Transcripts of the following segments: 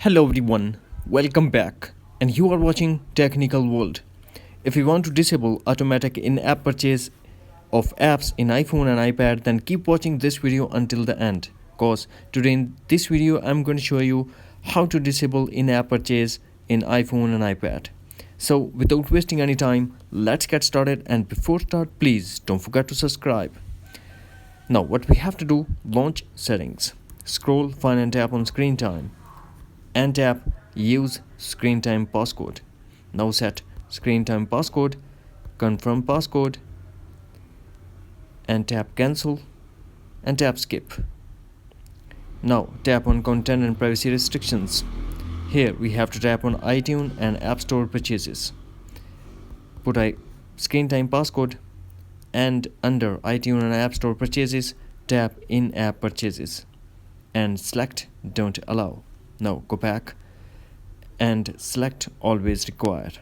Hello everyone, welcome back, and you are watching Technical World. If you want to disable automatic in-app purchase of apps in iPhone and iPad, then keep watching this video until the end. Cause today in this video I'm going to show you how to disable in-app purchase in iPhone and iPad. So without wasting any time, let's get started, and before start please don't forget to subscribe. Now what we have to do, launch settings, scroll, find and tap on screen time, and tap use screen time passcode. Now set screen time passcode, confirm passcode, and tap cancel and tap skip. Now tap on content and privacy restrictions. Here we have to tap on iTunes and App Store purchases. Put a screen time passcode, and under iTunes and App Store purchases tap in-app purchases and select don't allow. Now go back and select always required.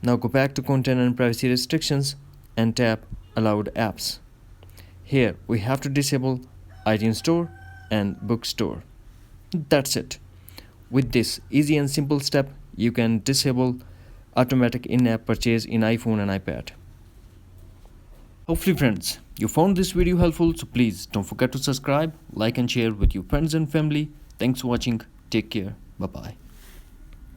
Now go back to content and privacy restrictions and tap allowed apps. Here we have to disable iTunes Store and Bookstore. That's it. With this easy and simple step, you can disable automatic in-app purchase in iPhone and iPad. Hopefully friends, you found this video helpful, so please don't forget to subscribe, like and share with your friends and family. Thanks for watching. Take care. Bye-bye.